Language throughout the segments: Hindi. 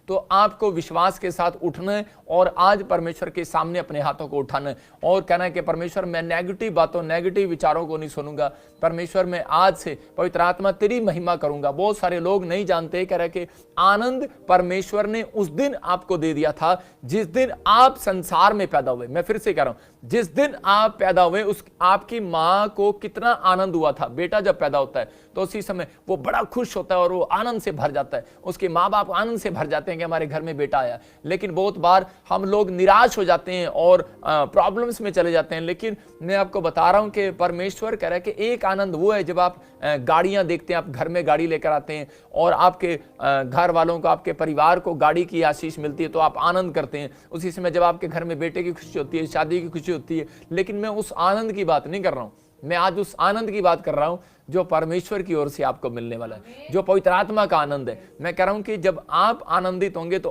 तो आपको विश्वास के साथ उठना है और आज परमेश्वर के सामने अपने हाथों को उठाना है और कहना है कि परमेश्वर मैं नेगेटिव बातों, नेगेटिव विचारों को नहीं सुनूंगा। परमेश्वर मैं आज से पवित्र आत्मा तेरी महिमा करूंगा। बहुत सारे लोग नहीं जानते, कह रहे कि आनंद परमेश्वर ने उस दिन आपको दे दिया था जिस दिन आप संसार में पैदा हुए। मैं फिर से कह रहा हूं, जिस दिन आप पैदा हुए उस आपकी मां को कितना आनंद हुआ था। बेटा जब पैदा होता है तो उसी समय वो बड़ा खुश होता है और वो आनंद से भर जाता है। उसके माँ बाप आनंद से भर जाते हैं कि हमारे घर में बेटा आया। लेकिन बहुत बार हम लोग निराश हो जाते हैं और प्रॉब्लम्स में चले जाते हैं। लेकिन मैं आपको बता रहा हूं कि परमेश्वर कह रहा है कि एक आनंद वो है जब आप गाड़ियां देखते हैं, आप घर में गाड़ी लेकर आते हैं और आपके घर वालों को, आपके परिवार को गाड़ी की आशीष मिलती है तो आप आनंद करते हैं। उसी समय जब आपके घर में बेटे की खुशी होती है, शादी की खुशी होती है। लेकिन मैं उस आनंद की बात नहीं कर रहा हूं, मैं आज उस आनंद की बात कर रहा हूं जो परमेश्वर की ओर से आपको मिलने वाला है, जो पवित्र आत्मा का आनंद है। मैं कह रहा हूं कि जब आप आनंदित होंगे तो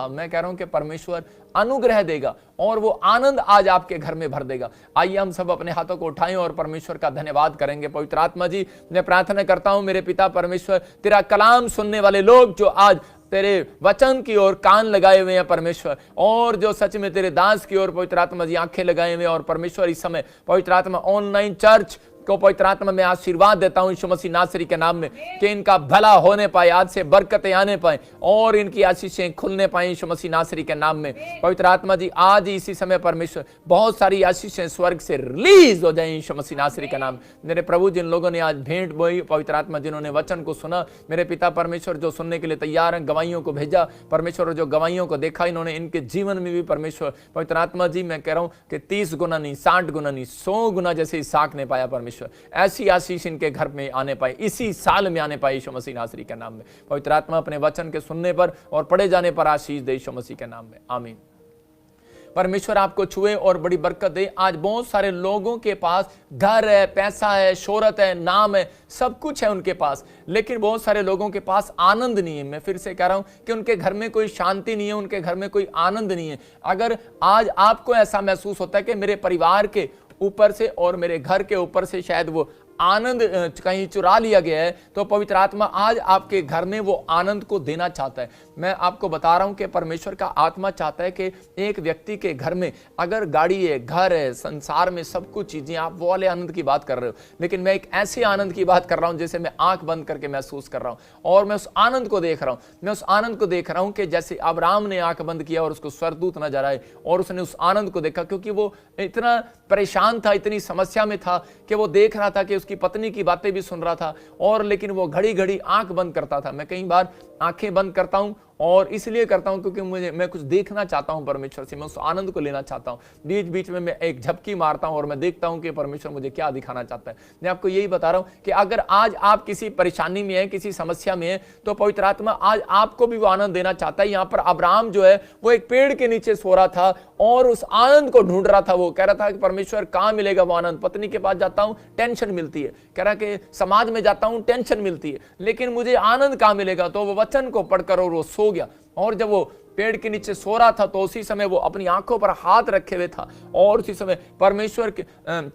मैं कह रहा हूं कि परमेश्वर अनुग्रह देगा और वो आनंद आज आपके घर में भर देगा। आइए हम सब अपने हाथों को उठाएं और परमेश्वर का धन्यवाद करेंगे। पवित्र आत्मा जी, मैं प्रार्थना करता हूं मेरे पिता परमेश्वर, तेरा कलाम सुनने वाले लोग जो आज तेरे वचन की ओर कान लगाए हुए हैं परमेश्वर, और जो सच में तेरे दास की ओर पवित्र आत्मा जी आंखें लगाए हुए हैं, और परमेश्वर इस समय पवित्र आत्मा ऑनलाइन चर्च को पवित्र आत्मा में आशीर्वाद देता हूं यीशु मसीह नासरी के नाम में कि इनका भला होने पाए, आज से बरकतें आने पाए और इनकी आशीषें खुलने पाए यीशु मसीह नासरी के नाम में। पवित्र आत्मा जी आज इसी समय परमेश्वर बहुत सारी आशीषें स्वर्ग से रिलीज हो जाए यीशु मसीह नासरी का नाम। मेरे प्रभु, जिन लोगों ने आज भेंट बोई पवित्र आत्मा, जिन्होंने वचन को सुना, मेरे पिता परमेश्वर जो सुनने के लिए तैयार हैं, गवाहियों को भेजा परमेश्वर, जो गवाहियों को देखा इन्होंने, इनके जीवन में भी परमेश्वर पवित्र आत्मा जी मैं कह रहा हूं कि 30 गुना नहीं, 60 गुना नहीं, 100 गुना जैसे इसहाक ने पाया परमेश्वर, ऐसी आशीष इनके घर में आने पाए, इसी साल में आने पाए यीशु मसीह नासरी के नाम में। पवित्र आत्मा अपने वचन के सुनने पर और पढ़े जाने पर आशीष दे यीशु मसीह के नाम में, आमीन। परमेश्वर आपको छुए और बड़ी बरकत दे। आज बहुत सारे लोगों के पास घर है, पैसा है, शोहरत है, नाम है, सब कुछ है उनके पास, लेकिन बहुत सारे लोगों के पास आनंद नहीं है। मैं फिर से कह रहा हूं कि उनके घर में कोई शांति नहीं है, उनके घर में कोई आनंद नहीं है। अगर आज आपको ऐसा महसूस होता है कि मेरे परिवार के ऊपर से और मेरे घर के ऊपर से शायद वो आनंद कहीं चुरा लिया गया है, तो पवित्र आत्मा आज आपके घर में वो आनंद को देना चाहता है। मैं आपको बता रहा हूं कि परमेश्वर का आत्मा चाहता है कि एक व्यक्ति के घर में अगर गाड़ी है, घर है, संसार में सब कुछ चीजें, आप वो वाले आनंद की बात कर रहे हो, लेकिन मैं एक ऐसे आनंद की बात कर रहा हूं जैसे मैं आंख बंद करके महसूस कर रहा हूं और मैं उस आनंद को देख रहा हूं। मैं उस आनंद को देख रहा हूं कि जैसे अब्राहम ने आंख बंद किया और उसको स्वर्गदूत नजर आए और उसने उस आनंद को देखा, क्योंकि वो इतना परेशान था, इतनी समस्या में था कि वो देख रहा था कि उसकी पत्नी की बातें भी सुन रहा था, और लेकिन वो घड़ी घड़ी आंख बंद करता था। मैं कई बार आंखें बंद करता हूं और इसलिए करता हूं क्योंकि मैं कुछ देखना चाहता हूं परमेश्वर से, मैं उस आनंद को लेना चाहता हूं। बीच बीच में मैं एक झपकी मारता हूं और मैं देखता हूं कि परमेश्वर मुझे क्या दिखाना चाहता है। मैं आपको यही बता रहा हूं कि अगर आज आप किसी परेशानी में है, किसी समस्या में है, तो पवित्र आत्मा आज आपको भी वो आनंद देना चाहता है। यहाँ पर अब्राहम जो है वो एक पेड़ के नीचे सो रहा था और उस आनंद को ढूंढ रहा था। वो कह रहा था कि परमेश्वर कहां मिलेगा वो आनंद। पत्नी के पास जाता हूं, टेंशन मिलती है, कह रहा कि समाज में जाता हूं, टेंशन मिलती है, लेकिन मुझे आनंद कहां मिलेगा। तो वो वचन को पढ़कर और वो सो गया, और जब वो पेड़ के नीचे सो रहा था तो उसी समय वो अपनी आंखों पर हाथ रखे हुए था और उसी समय परमेश्वर के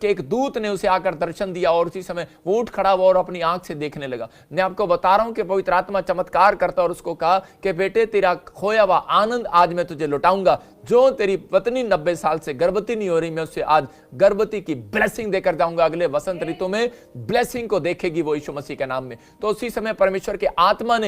एक दूत ने उसे आकर दर्शन दिया और उसी समय वो उठ खड़ा हुआ और अपनी आंख से देखने लगा। मैं आपको बता रहा हूं कि पवित्र आत्मा चमत्कार करता और उसको कहा कि बेटे, तेरा खोया हुआ आनंद आज मैं तुझे लौटाऊंगा। जो तेरी पत्नी 90 साल से गर्भवती नहीं हो रही, मैं उससे आज गर्भवती की ब्लेसिंग देकर जाऊंगा। अगले वसंत ऋतु में ब्लेसिंग को देखेगी वो यीशु मसीह के नाम में। तो उसी समय परमेश्वर के आत्मा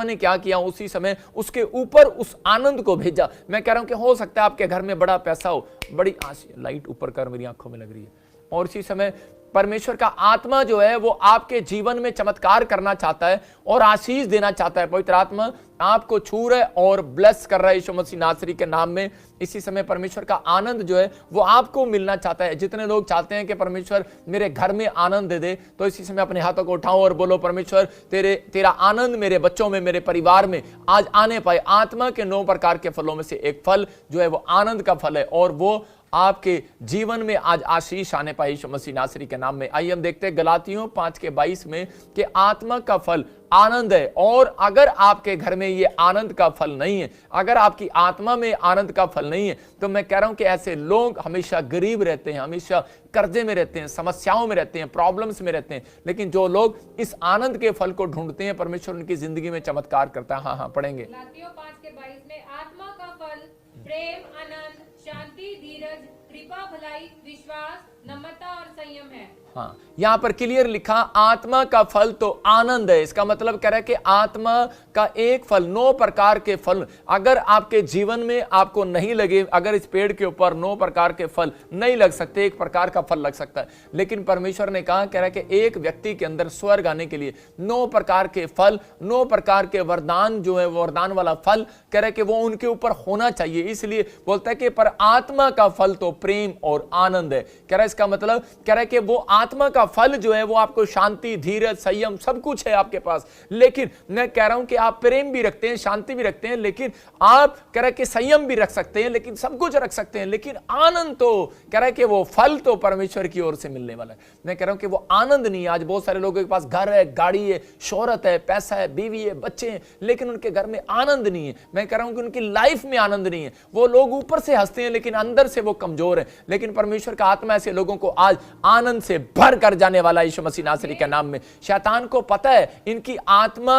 ने क्या किया, उसी समय उसके ऊपर उस आनंद को भेजा। मैं कह रहा हूं कि हो सकता है आपके घर में बड़ा पैसा हो, बड़ी लाइट ऊपर कर मेरी आंखों में लग रही है, और उसी समय परमेश्वर का आत्मा जो है वो आपके जीवन में चमत्कार करना चाहता है और आशीष देना चाहता है। पवित्र आत्मा आपको छू रहा है और ब्लेस कर रहा है यीशु मसीह नासरी के नाम में। इसी समय परमेश्वर का आनंद जो है वो आपको मिलना चाहता है। जितने लोग चाहते हैं कि परमेश्वर मेरे घर में आनंद दे दे, तो इसी समय अपने हाथों को उठाओ और बोलो, परमेश्वर तेरा आनंद मेरे बच्चों में, मेरे परिवार में आज आने पाए। आत्मा के 9 प्रकार के फलों में से एक फल जो है वो आनंद का फल है, और वो आपके जीवन में आज आशीष आने पाए यीशु मसीह नासरी के नाम में। आइए हम देखते हैं गलातियों 5:22 में कि आत्मा का फल आनंद है। और अगर आपके घर में ये आनंद का फल नहीं है, अगर आपकी आत्मा में आनंद का फल नहीं है, तो मैं कह रहा हूं कि ऐसे लोग हमेशा गरीब रहते हैं, हमेशा कर्जे में रहते हैं, समस्याओं में रहते हैं, प्रॉब्लम्स में रहते हैं। लेकिन जो लोग इस आनंद के फल को ढूंढते हैं, परमेश्वर उनकी जिंदगी में चमत्कार करता है। हाँ, पढ़ेंगे। गलातियों 5:22 में आत्मा का फल प्रेम, आनंद, शांति, धीरज, कृपा, भलाई, विश्वास, नम्रता और संयम है। हाँ, यहां पर क्लियर लिखा आत्मा का फल तो आनंद है। इसका मतलब कह रहा है कि आत्मा का एक फल, 9 प्रकार के फल अगर आपके जीवन में आपको नहीं लगे, अगर इस पेड़ के ऊपर 9 प्रकार के फल नहीं लग सकते, एक प्रकार का फल लग सकता है, लेकिन परमेश्वर ने कहा, कह रहा है कि एक व्यक्ति के अंदर स्वर्ग आने के लिए 9 प्रकार के फल, 9 प्रकार के वरदान जो है, वरदान वाला फल कह रहा है कि वो उनके ऊपर होना चाहिए। इसलिए बोलता है कि पर आत्मा का फल तो प्रेम और आनंद है। कह रहा है इसका मतलब कह रहा है कि वो आत्मा का फल जो है वो आपको शांति, धीरज, संयम सब कुछ है आपके पास। लेकिन मैं कह रहा हूं कि आप प्रेम भी रखते हैं, शांति भी रखते हैं, लेकिन आप कह रहे कि संयम भी रख सकते हैं, लेकिन सब कुछ रख सकते हैं, लेकिन आनंद तो कह रहा है कि वो फल तो परमेश्वर की ओर से मिलने वाला है। मैं कह रहा हूं कि वो आनंद नहीं है। आज बहुत सारे लोगों के पास घर है, गाड़ी है, शोहरत है, पैसा है, बीवी है, बच्चे हैं, लेकिन उनके घर में आनंद नहीं है। मैं कह रहा हूं कि उनकी लाइफ में आनंद नहीं है। वो लोग ऊपर से हंसते हैं लेकिन अंदर से वो कमजोर है। लेकिन परमेश्वर का आत्मा ऐसे लोगों को आज आनंद से भर कर जाने वाला यीशु मसीह नासरी के नाम में। शैतान को पता है इनकी आत्मा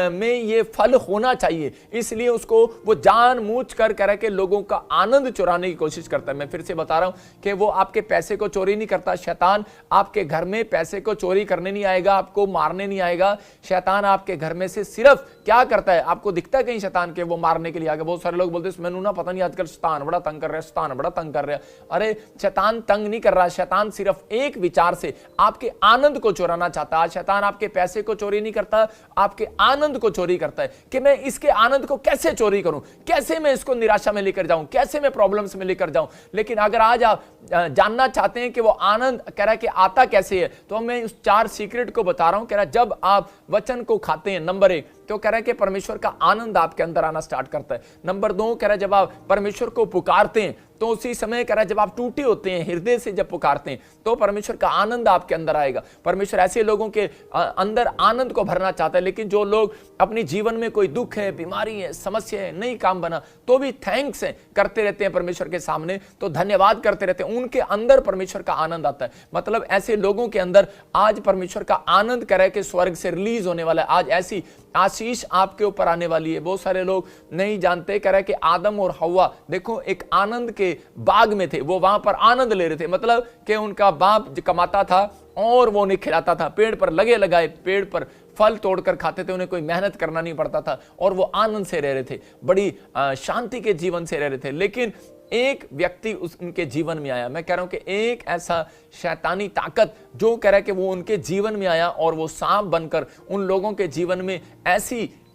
में ये फल होना चाहिए, इसलिए उसको वो जानबूझ कर कह रहा है कि लोगों का आनंद चुराने की कोशिश करता है। मैं फिर से बता रहा हूं कि वो आपके पैसे को चोरी नहीं करता। शैतान आपके घर में पैसे को चोरी करने नहीं आएगा, आपको मारने नहीं आएगा। शैतान आपके घर में से सिर्फ क्या करता है, आपको दिखता है कहीं शैतान के वो मारने के लिए आगे? बहुत सारे लोग बोलते हैं मैंने ना पता नहीं आजकल शैतान बड़ा तंग कर रहा है, शैतान बड़ा तंग कर रहा है। अरे शैतान तंग नहीं कर रहा, शैतान सिर्फ एक विचार से आपके आनंद को चुराना चाहता है। शैतान आपके पैसे को चोरी नहीं करता, आपके आनंद को चोरी करता है कि मैं इसके आनंद को कैसे चोरी करूं, कैसे मैं इसको निराशा में लेकर जाऊं, कैसे मैं प्रॉब्लम्स में लेकर जाऊं। लेकिन अगर आज आप जानना चाहते हैं कि वो आनंद कह रहा है कि आता कैसे है, तो मैं उस 4 सीक्रेट को बता रहा हूं। कह रहा है जब आप वचन को खाते हैं, नंबर 1 तो कह रहा है कि परमेश्वर का आनंद आपके अंदर आना स्टार्ट करता है। नंबर 2 कह रहा है जब आप परमेश्वर को पुकारते हैं तो उसी समय कह रहा है जब आप टूटे होते हैं, हृदय से जब पुकारते हैं तो परमेश्वर का आनंद आपके अंदर आएगा। परमेश्वर ऐसे लोगों के अंदर आनंद को भरना चाहता है। लेकिन जो लोग अपने जीवन में कोई दुख है, बीमारी है, समस्या है, नहीं काम बना, तो भी थैंक्स है करते रहते हैं परमेश्वर के सामने, तो धन्यवाद करते रहते हैं, उनके अंदर परमेश्वर का आनंद आता है। मतलब ऐसे लोगों के अंदर आज परमेश्वर का आनंद कह रहा है कि स्वर्ग से रिलीज होने वाला है। आज ऐसी आशीष आपके ऊपर आने वाली है। बहुत सारे लोग नहीं जानते, कह रहा है कि आदम और हव्वा देखो एक आनंद के बाग में थे, वो वहां पर आनंद ले रहे थे। मतलब कि उनका बाप कमाता था और वो उन्हें खिलाता था, पेड़ पर लगे लगाए पेड़ पर फल तोड़कर खाते थे, उन्हें कोई मेहनत करना नहीं पड़ता था और वो आनंद से रह रहे थे, बड़ी शांति के जीवन से रह रहे थे। लेकिन एक व्यक्ति उनके जीवन में आया, मैं कह रहा हूं कि एक ऐसा शैतानी ताकत जो कह रहा है कि वो उनके जीवन में आया और वो सांप बनकर उन लोगों के जीवन में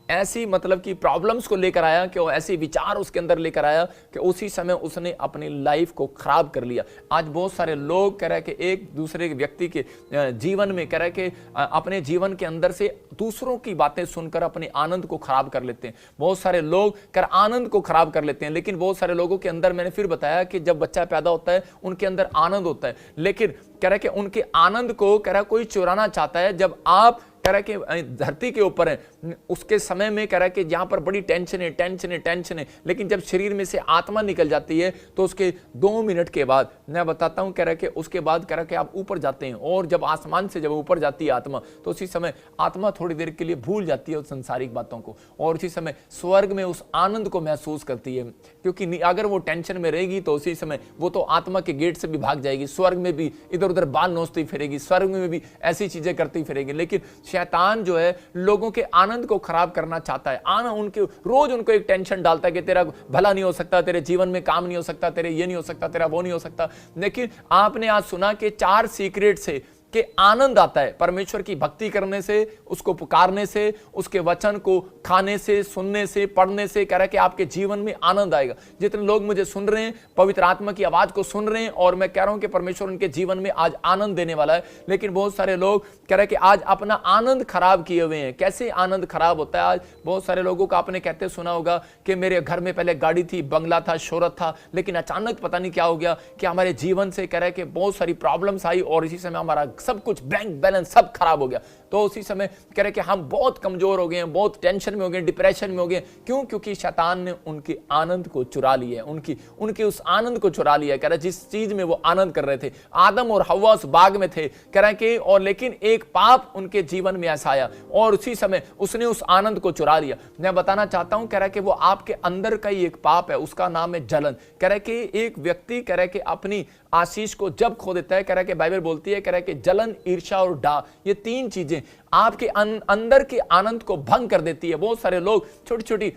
ऐसी मतलब कि प्रॉब्लम्स को लेकर आया, कि वो ऐसे विचार उसके अंदर लेकर आया कि उसी समय उसने अपनी लाइफ को खराब कर लिया। आज बहुत सारे लोग कह रहे हैं कि एक दूसरे व्यक्ति के जीवन में कह रहे हैं कि अपने जीवन के अंदर से दूसरों की बातें सुनकर अपने आनंद को खराब कर लेते हैं। बहुत सारे लोग कर आनंद को खराब कर लेते हैं। लेकिन बहुत सारे लोगों के अंदर, मैंने फिर बताया कि जब बच्चा पैदा होता है उनके अंदर आनंद होता है, लेकिन कह रहा है कि उनके आनंद को कह रहा है कोई चुराना चाहता है। जब आप कह रहा है कि धरती के ऊपर है उसके समय में कह रहा है कि जहां पर बड़ी टेंशन है, लेकिन जब शरीर में से आत्मा निकल जाती है तो उसके 2 मिनट के बाद मैं बताता हूं, कह रहा है कि उसके बाद कह रहा है कि आप ऊपर जाते हैं और जब आसमान से जब ऊपर जाती है आत्मा, तो उसी समय आत्मा थोड़ी देर के लिए भूल जाती है उस संसारिक बातों को और उसी समय स्वर्ग में उस आनंद को महसूस करती है। क्योंकि अगर वो टेंशन में रहेगी तो उसी समय वो तो आत्मा के गेट से भी भाग जाएगी, स्वर्ग में भी इधर उधर बाल नोचती फिरेगी, स्वर्ग में भी ऐसी चीजें करती फिरेगी। लेकिन शैतान जो है लोगों के आनंद को खराब करना चाहता है। उनके रोज उनको एक टेंशन डालता है कि तेरा भला नहीं हो सकता, तेरे जीवन में काम नहीं हो सकता, तेरे ये नहीं हो सकता, तेरा वो नहीं हो सकता। लेकिन आपने आज सुना कि 4 सीक्रेट से कि आनंद आता है परमेश्वर की भक्ति करने से, उसको पुकारने से, उसके वचन को खाने से, सुनने से, पढ़ने से। कह रहा है कि आपके जीवन में आनंद आएगा। जितने लोग मुझे सुन रहे हैं, पवित्र आत्मा की आवाज को सुन रहे हैं, और मैं कह रहा हूं कि परमेश्वर उनके जीवन में आज आनंद देने वाला है। लेकिन बहुत सारे लोग कह रहे हैं कि आज अपना आनंद खराब किए हुए हैं। कैसे आनंद खराब होता है? आज बहुत सारे लोगों को आपने कहते सुना होगा कि मेरे घर में पहले गाड़ी थी, बंगला था, शोहरत था, लेकिन अचानक पता नहीं क्या हो गया कि हमारे जीवन से कह रहे हैं कि बहुत सारी प्रॉब्लम्स आई और इसी समय हमारा सब कुछ, बैंक बैलेंस सब खराब हो गया। तो उसी समय कह रहे कि हम बहुत कमजोर हो गए हैं, बहुत टेंशन में हो गए, डिप्रेशन में हो गए। क्यों? क्योंकि शैतान ने उनके आनंद को चुरा लिया है, उनके उस आनंद को चुरा लिया है। कह रहे जिस चीज में वो आनंद कर रहे थे, आदम और हव्वा उस बाग में थे, कह रहे कि और लेकिन एक पाप उनके जीवन में ऐसा आया और उसी समय उसने उस आनंद को चुरा लिया। मैं बताना चाहता हूं, कह रहा कि वो आपके अंदर का ही एक पाप है, उसका नाम है जलन। कह रहा कि एक व्यक्ति कह रहा कि अपनी आशीष को जब खो देता है, कह रहा कि बाइबल बोलती है, कह रहा कि जलन, ईर्ष्या और डा, ये तीन चीजें आपके अंदर के आनंद को भंग कर देती है। बहुत सारे लोग छोटी छोटी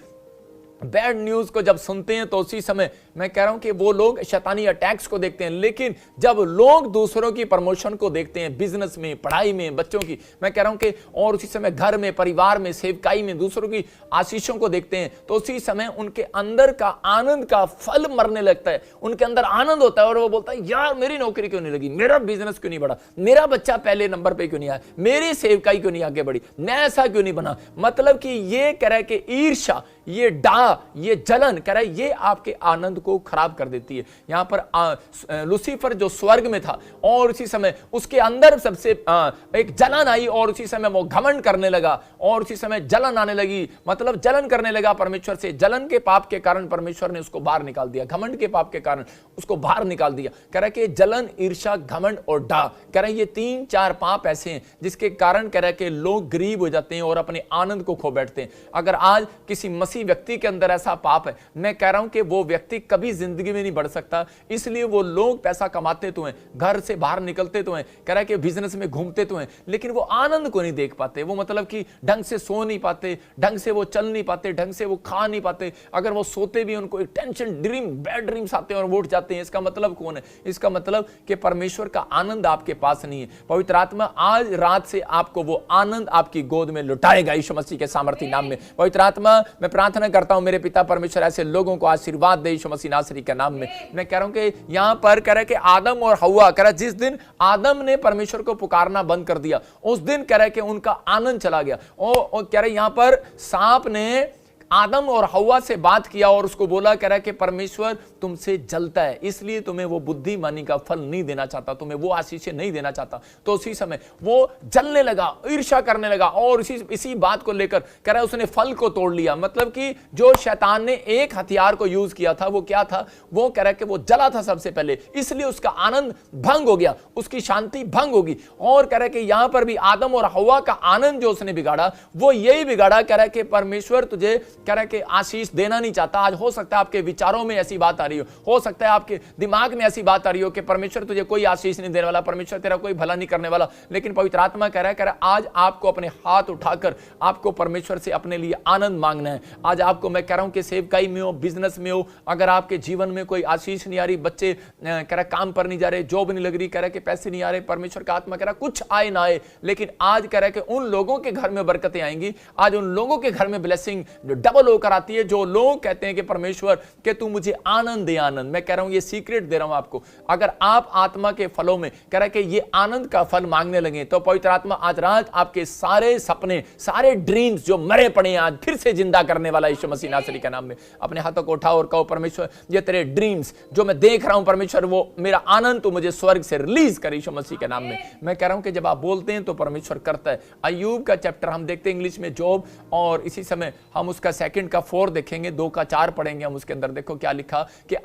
बैड न्यूज को जब सुनते हैं तो उसी समय मैं कह रहा हूं कि वो लोग शैतानी अटैक्स को देखते हैं। लेकिन जब लोग दूसरों की प्रमोशन को देखते हैं, बिजनेस में, पढ़ाई में, बच्चों की, मैं कह रहा हूं कि और उसी समय घर में, परिवार में, सेवकाई में दूसरों की आशीषों को देखते हैं, तो उसी समय उनके अंदर का आनंद का फल मरने लगता है। उनके अंदर आनंद होता है और वो बोलता है, यार मेरी नौकरी क्यों नहीं लगी, मेरा बिजनेस क्यों नहीं बढ़ा, मेरा बच्चा पहले नंबर पे क्यों नहीं आया, मेरी सेवकाई क्यों नहीं आगे बढ़ी, मैं ऐसा क्यों नहीं बना। मतलब कि ये कह रहा है कि ईर्ष्या, ये डा, ये जलन, कह रहा है ये आपके आनंद को खराब कर देती है। यहां पर लूसीफर जो स्वर्ग में था और उसी समय उसके अंदर सबसे एक जलन आई और उसी समय वो घमंड करने लगा और उसी समय जलन आने लगी, मतलब जलन करने लगा परमेश्वर से। जलन के पाप के कारण परमेश्वर ने उसको बाहर निकाल दिया, घमंड के पाप के कारण उसको बाहर निकाल दिया। कह रहा है कि जलन, ईर्ष्या, घमंड और डा, कह रहा है ये 3-4 पाप ऐसे हैं जिसके कारण कह रहा है कि लोग गरीब हो जाते हैं और अपने आनंद को खो बैठते हैं। अगर आज किसी मसीह व्यक्ति के अंदर ऐसा पाप है, मैं कह रहा हूं कि वो व्यक्ति कभी जिंदगी में नहीं बढ़ सकता। इसलिए वो लोग पैसा कमाते तो हैं, घर से बाहर निकलते तो हैं, कह रहा है कि बिजनेस में घूमते तो हैं, लेकिन वो आनंद को नहीं देख पाते। वो मतलब कि ढंग से सो नहीं पाते, ढंग से वो चल नहीं पाते, ढंग से वो खा नहीं पाते। अगर वो सोते भी उनको एक टेंशन, ड्रीम, बैड ड्रीम्स आते हैं और वो उठ जाते हैं। इसका मतलब कौन है? इसका मतलब कि परमेश्वर का आनंद आपके पास नहीं है। पवित्र आत्मा आज रात से आपको वो आनंद आपकी गोद में लुटाएगा यीशु मसीह के सामर्थी नाम में। पवित्र आत्मा, मैं प्रार्थना करता हूं मेरे पिता परमेश्वर ऐसे लोगों को आशीर्वाद दे यीशु मसीह नासरी के नाम में। मैं कह रहा हूं कि यहां पर कह रहा है कि आदम और हव्वा, कह रहा है जिस दिन आदम ने परमेश्वर को पुकारना बंद कर दिया, उस दिन कह रहा है कि उनका आनंद चला गया। और कह रहा है यहां पर सांप ने आदम और हव्वा से बात किया और उसको बोला, कह रहा है कि परमेश्वर तुमसे जलता है, इसलिए तुम्हें वो बुद्धिमानी का फल नहीं देना चाहता, तुम्हें वो आशीषें नहीं देना चाहता। तो उसी समय वो जलने लगा, ईर्ष्या करने लगा और इसी बात को लेकर कह रहा है उसने फल को तोड़ लिया। मतलब कि जो शैतान ने एक हथियार को यूज किया था वो क्या था? वो कह रहा है कि वो जला था सबसे पहले, इसलिए उसका आनंद भंग हो गया, उसकी शांति भंग होगी। और कह रहा है कि यहां पर भी आदम और हव्वा का आनंद जो उसने बिगाड़ा वो यही बिगाड़ा। कह रहा है कि परमेश्वर तुझे कह रहा है कि आशीष देना नहीं चाहता। आज हो सकता है आपके विचारों में ऐसी बात आ रही हो सकता है आपके दिमाग में ऐसी बात आ रही हो कि परमेश्वर तुझे कोई आशीष नहीं देने वाला, परमेश्वर तेरा कोई भला नहीं करने वाला। लेकिन पवित्र आत्मा कह रहा है आज आपको अपने हाथ उठाकर आपको परमेश्वर से अपने लिए आनंद मांगना है। आज आपको मैं कह रहा हूं कि सेवकाई में हो, बिजनेस में हो, अगर आपके जीवन में कोई आशीष नहीं आ रही, बच्चे कह रहा काम पर नहीं जा रहे, जॉब नहीं लग रही, कह रहा कि पैसे नहीं आ रहे, परमेश्वर का आत्मा कह रहा कुछ आए ना आए, लेकिन आज कह रहा है कि उन लोगों के घर में बरकतें आएंगी। आज उन लोगों के घर में ब्लेसिंग जो डबल होकर आती है, जो लोग कहते हैं कि परमेश्वर के तू मुझे आनंद दे। आनंद, मैं कह रहा हूं ये सीक्रेट दे रहा हूं आपको। अगर आप आत्मा के फलों में कह रहा है कि ये आनंद का फल मांगने लगे तो पवित्र आत्मा आज रात आपके सारे सपने, सारे ड्रीम्स जो मरे पड़े हैं आज फिर से जिंदा करने वाला यीशु मसीह नासरी के नाम में। अपने हाथों को उठाओ और कहो, परमेश्वर ये तेरे ड्रीम्स जो मैं देख रहा हूं, परमेश्वर वो मेरा आनंद तो मुझे स्वर्ग से रिलीज कर यीशु मसीह के नाम में। मैं कह रहा हूं कि जब आप बोलते हैं तो परमेश्वर करता है। अय्यूब का चैप्टर हम देखते हैं इंग्लिश में, जॉब, और इसी समय हम उसका 2 का 4 देखेंगे, 2 का 4 पढ़ेंगे हम। उसके अंदर देखो क्या लिखा कि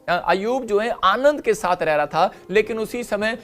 अय्यूब जो है आनंद के साथ रह रहा था, लेकिन उसी समय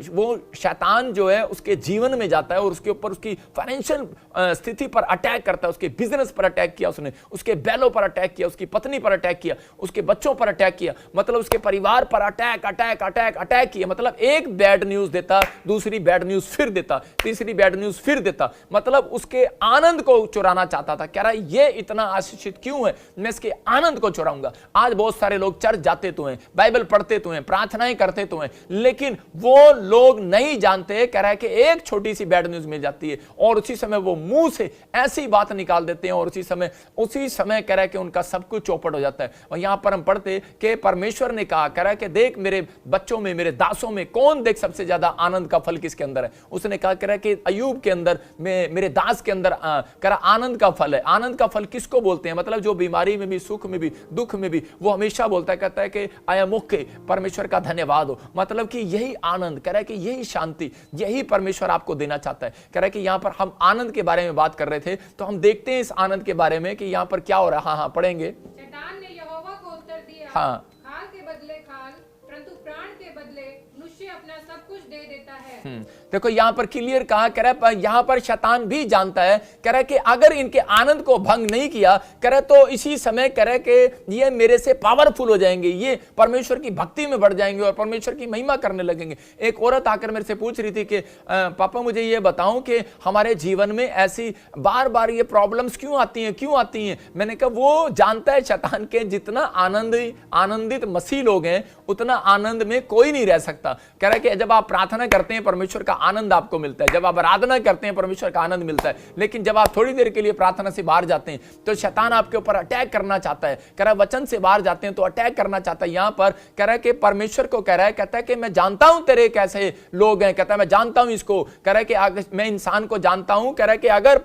वो शैतान जो है उसके जीवन में जाता है और उसके ऊपर उसकी फाइनेंशियल स्थिति पर अटैक करता है, उसके बिजनेस पर अटैक किया उसने, उसके बैलों पर अटैक किया, उसकी पत्नी पर अटैक किया, उसके बच्चों पर अटैक किया, मतलब उसके परिवार पर अटैक किया। मतलब एक बैड न्यूज देता, दूसरी बैड न्यूज फिर देता, तीसरी बैड न्यूज फिर देता, मतलब उसके आनंद को चुराना चाहता था। कह रहा है ये इतना आशीषित क्यों है, मैं इसके आनंद को चुराऊंगा। आज बहुत सारे लोग चर्च जाते जाते तो हैं, बाइबल पढ़ते तो हैं, प्रार्थनाएं करते तो हैं, लेकिन वो लोग नहीं जानते, कह रहा है कि एक छोटी सी बैड न्यूज मिल जाती है और उसी समय वो मुंह से ऐसी बात निकाल देते हैं और उसी समय कह रहा है कि उनका सब कुछ चौपट हो जाता है। और यहां पर हम पढ़ते कि परमेश्वर ने कहा, कह रहा है कि देख मेरे बच्चों में, मेरे दासों में कौन देख सबसे ज्यादा आनंद का फल किसके अंदर है। उसने कहा, कह रहा है कि अय्यूब के अंदर, मेरे दास के अंदर कह रहा आनंद का फल है। आनंद का फल किसको बोलते हैं? मतलब जो बीमारी में भी, सुख में भी, दुख में भी वो हमेशा बोलता है, कहता है कि आया मुख्य परमेश्वर का धन्यवाद हो। मतलब कि यही आनंद, कह रहा है कि यही शांति, यही परमेश्वर आपको देना चाहता है। कह रहा है कि यहां पर हम आनंद के बारे में बात कर रहे थे, तो हम देखते हैं इस आनंद के बारे में कि यहां पर क्या हो रहा है। हाँ पढ़ेंगे। शैतान ने यहोवा को उत्तर दिया, हाँ, खाल के बदले खाल, परंतु प्राण के बदले मनुष्य अपना सब कुछ दे देता है। देखो यहां पर क्लियर कहा, कह रहा है यहां पर शैतान भी जानता है, कह रहा है कि अगर इनके आनंद को भंग नहीं किया, कह रहा तो इसी समय कह रहा है कि ये मेरे से पावरफुल हो जाएंगे, ये परमेश्वर की भक्ति में बढ़ जाएंगे और परमेश्वर की महिमा करने लगेंगे। एक औरत आकर मेरे से पूछ रही थी कि पापा मुझे ये बताऊं कि हमारे जीवन में ऐसी बार बार ये प्रॉब्लम्स क्यों आती हैं। मैंने कहा वो जानता है शैतान के जितना आनंदित मसीह लोग हैं उतना आनंद में कोई नहीं रह सकता। कह रहा है कि जब आप प्रार्थना करते हैं परमेश्वर का आनंद आपको मिलता है, जब आप आराधना करते हैं परमेश्वर का आनंद मिलता है, लेकिन जब आप थोड़ी देर के लिए प्रार्थना से बाहर जाते हैं तो शैतान आपके ऊपर अटैक करना चाहता है। कह रहा है वचन से बाहर जाते हैं तो अटैक करना चाहता है। यहां पर कह रहा है कि परमेश्वर को कह रहा है, कहता है कि मैं जानता हूं तेरे कैसे लोग हैं, कहता है मैं जानता हूं इसको, कह रहा है कि मैं इंसान को जानता हूं, कह रहा है कि अगर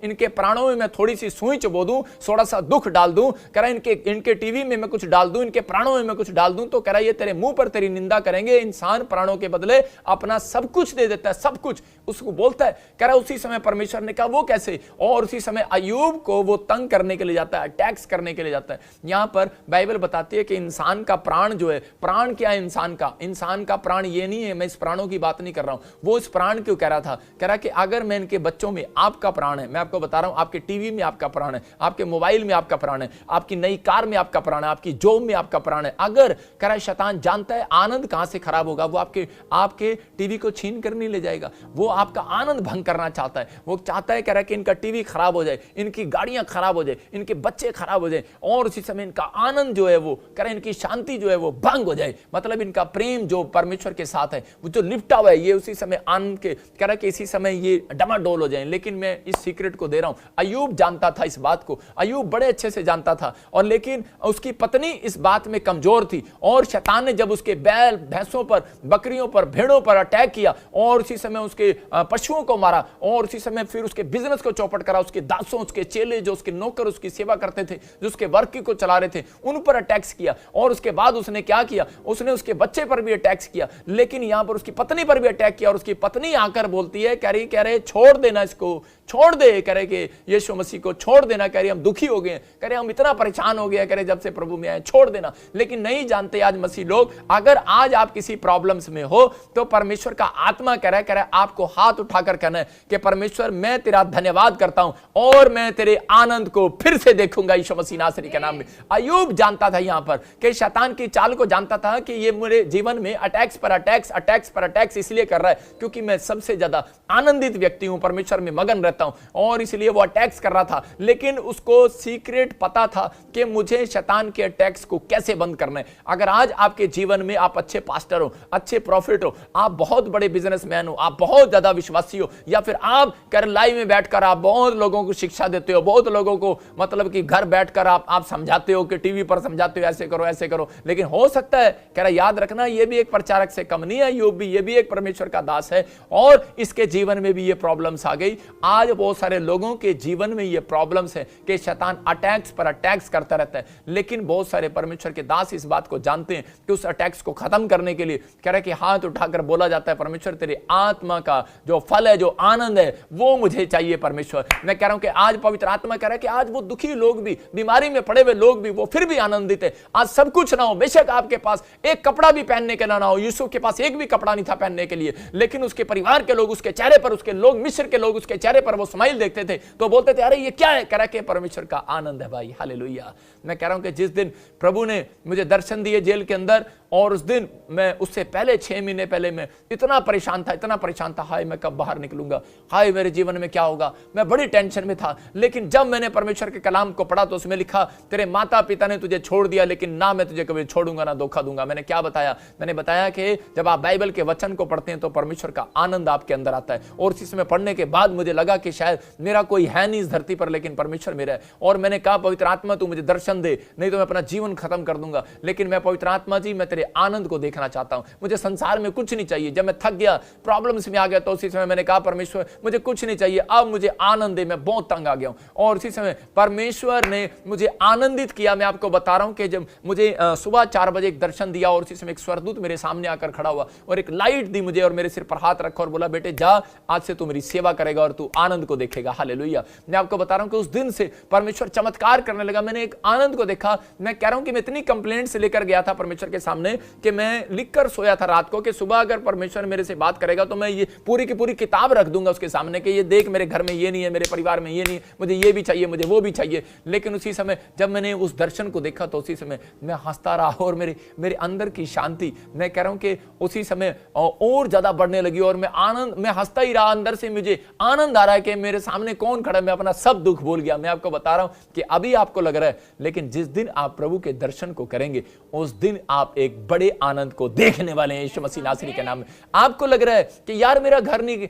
इनके प्राणों में मैं थोड़ी सी सुई चबो दूं, थोड़ा सा दुख डाल दूं, कह रहा है इनके टीवी में मैं कुछ डाल दूं, इनके प्राणों में मैं कुछ डाल दूं, तो कह रहा है ये तेरे मुंह पर तेरी निंदा करेंगे। इंसान प्राणों के बदले अपना सब कुछ दे देता है, सब कुछ उसको बोलता है। कह रहा है उसी समय परमेश्वर ने कहा वो कैसे, और उसी समय अय्यूब को वो तंग करने के लिए जाता है, अटैक्स करने के लिए जाता है। यहां पर बाइबल बताती है कि इंसान का प्राण जो है, प्राण क्या है इंसान का प्राण ये नहीं है, मैं इस प्राणों की बात नहीं कर रहा हूं, वो इस प्राण क्यों कह रहा था, कह रहा कि अगर मैं इनके बच्चों में आपका प्राण है, मैं आपको बता रहा हूं आपके टीवी में आपका प्राण है, आपके मोबाइल में आपका प्राण है, आपकी नई कार में आपका प्राण है, आपकी जॉब में आपका प्राण है। अगर कह रहा है शैतान जानता है आनंद कहां से खराब होगा, वो आपके टीवी को छीन कर नहीं ले जाएगा, वो आपका आनंद भंग करना चाहता है। वो चाहता है कह रहा है कि इनका टीवी खराब हो जाए, इनकी गाड़ियां खराब हो जाए, इनके बच्चे खराब हो जाए और उसी समय इनका आनंद जो है वो कह रहा है इनकी शांति जो है वो भंग हो जाए। मतलब इनका प्रेम जो परमेश्वर के साथ है वो जो लिपटा हुआ है ये उसी समय आनंद के कह रहा है कि इसी समय ये डमाडोल हो जाए। लेकिन मैं इस सीक्रेट को दे रहा हूं, अय्यूब जानता था इस बात को, अय्यूब बड़े अच्छे से जानता था, और लेकिन उसकी पत्नी इस बात में कमजोर थी और शैतान ने जब उसके बैल भैंसों पर, बकरियों पर, भेड़ों पर अटैक किया और उसी समय उसके पशुओं को मारा और उसी समय फिर उसके बिजनेस को चौपट करा, उसके दासों, उसके चेले, जो उसके नौकर उसकी सेवा करते थे, जो उसके वर्क को चला रहे थे, उन पर अटैक्स किया। और उसके बाद उसने क्या किया, उसने उसके बच्चे पर भी अटैक्स किया, लेकिन यहां पर उसकी पत्नी पर भी अटैक किया। और उसकी पत्नी आकर बोलती है, कह रही छोड़ देना इसको, छोड़ दे, कह रहे कि यीशु मसीह को छोड़ देना, कह रहे हम दुखी हो गए, कह रहे हम इतना परेशान हो गए, कह रहे जब से प्रभु में आए, छोड़ देना। लेकिन नहीं जानते आज मसीह लोग, अगर आज आप किसी प्रॉब्लम्स में हो तो परमेश्वर का आत्मा कह रहा है आपको हाथ उठाकर कहना है कि परमेश्वर मैं तेरा धन्यवाद करता हूं और मैं तेरे आनंद को फिर से देखूंगा यीशु मसीह नासरी के नाम में। अय्यूब जानता था यहां पर कि शैतान की चाल को जानता था कि ये मेरे जीवन में अटैक्स पर अटैक्स इसलिए कर रहा है क्योंकि मैं सबसे ज्यादा आनंदित व्यक्ति हूं, परमेश्वर में मगन रहता हूं, और इसलिए वो अटैक्स कर रहा था। लेकिन उसको सीक्रेट पता था कि मुझे शैतान के अटैक्स को कैसे बंद करना है। अगर आज आपके जीवन में आप अच्छे पास्टर हो, अच्छे प्रॉफिट हो, आप बहुत बड़े बिजनेसमैन हो, आप बहुत ज्यादा विश्वासी हो, या फिर आप लाइव में बैठकर आप बहुत लोगों को शिक्षा देते हो, बहुत लोगों को मतलब कि घर बैठकर आप समझाते हो, कि टीवी पर समझाते हो ऐसे करो, लेकिन हो सकता है कह रहा याद रखना ये भी एक प्रचारक से कम नहीं है, ये भी एक परमेश्वर का दास है और इसके जीवन में भी ये प्रॉब्लम्स आ गई। आज बहुत सारे लोगों के जीवन में ये प्रॉब्लम्स है कि शैतान अटैक्स पर अटैक्स करता रहता है, लेकिन बहुत सारे परमेश्वर के दास इस बात को जानते हैं कि उस अटैक्स को खत्म करने के लिए कह रहा है कि हाथ उठाकर बोला जाता है परमेश्वर तेरे आत्मा का जो फल है, जो आनंद है, वो मुझे चाहिए परमेश्वर। मैं कह रहा हूं कि आज पवित्र आत्मा कह रहा है कि आज वो दुखी लोग भी, बीमारी में पड़े हुए लोग भी, वो फिर भी आनंदित है। आज सब कुछ ना हो, बेशक आपके पास एक कपड़ा भी पहनने के ना हो, यूसुफ के पास एक भी कपड़ा नहीं था पहनने के लिए, लेकिन उसके परिवार के लोग उसके चेहरे पर, उसके लोग मिस्र के लोग उसके चेहरे पर वो स्माइल देखते थे तो बोलते थे अरे ये क्या है, कह रहा है कि परमेश्वर का आनंद है भाई, हालेलुया। मैं कह रहा हूं कि जिस दिन प्रभु ने मुझे दर्शन दिए जेल के अंदर और उस दिन मैं उस उससे पहले 6 महीने पहले मैं इतना परेशान था, हाय मैं कब बाहर निकलूंगा, हाय मेरे जीवन में क्या होगा, मैं बड़ी टेंशन में था। लेकिन जब मैंने परमेश्वर के कलाम को पढ़ा तो उसमें लिखा, तेरे माता पिता ने तुझे छोड़ दिया लेकिन ना मैं तुझे कभी छोड़ूंगा ना धोखा दूंगा। मैंने क्या बताया? मैंने बताया कि जब आप बाइबल के वचन को पढ़ते हैं तो परमेश्वर का आनंद आपके अंदर आता है। और इसमें पढ़ने के बाद मुझे लगा कि शायद मेरा कोई है नहीं इस धरती पर, लेकिन परमेश्वर मेरा है। और मैंने कहा, पवित्र आत्मा तू मुझे दर्शन दे, नहीं तो मैं अपना जीवन खत्म कर दूंगा। लेकिन मैं, पवित्र आत्मा जी, मैं तेरे आनंद को देखना चाहता हूं, मुझे संसार में कुछ नहीं चाहिए। जब मैं थक गया, प्रॉब्लम्स में आ गया, तो उसी समय मैंने कहा, परमेश्वर मुझे कुछ नहीं चाहिए, अब मुझे आनंद दे, मैं बहुत तंग आ गया हूं। और उसी समय परमेश्वर ने मुझे आनंदित किया। मैं आपको बता रहा हूं कि जब मुझे सुबह 4 बजे एक दर्शन दिया और उसी समय एक स्वर्गदूत मेरे सामने आकर खड़ा हुआ और एक लाइट दी मुझे और मेरे सिर पर हाथ रखा और बोला, बेटे जा, आज से तू मेरी सेवा करेगा और तू आनंद को देखेगा। हालेलुया। मैं आपको बता रहा हूं कि उस दिन से परमेश्वर चमत्कार करने लगा। मैंने एक आनंद को देखा। मैं कह रहा हूं कि मैं इतनी कंप्लेंट्स लेकर गया था परमेश्वर के सामने कि मैं लिखकर सोया था रात को कि सुबह अगर परमेश्वर मेरे से बात करेगा तो मैं ये पूरी की पूरी किताब रख दूंगा उसके सामने कि ये देख, मेरे घर में ये नहीं है, मेरे परिवार में ये नहीं है, मुझे ये भी चाहिए, मुझे वो भी चाहिए। लेकिन उसी समय जब मैंने उस दर्शन को देखा तो उसी समय मैं हंसता रहा और मेरे अंदर की शांति, मैं कह रहा हूं कि उसी समय और ज्यादा बढ़ने लगी और मैं हंसता ही रहा। अंदर से मुझे आनंद आ रहा है कि मेरे सामने कौन खड़ा है। मैं अपना सब दुख भूल गया। मैं आपको बता रहा हूं कि अभी आपको लग रहा है, लेकिन जिस दिन आप प्रभु के दर्शन को करेंगे उस दिन आप एक बड़े आनंद को देखने वाले हैं, यीशु मसीह नासरी के नाम में। आपको लग रहा है कि यार मेरा घर नहीं,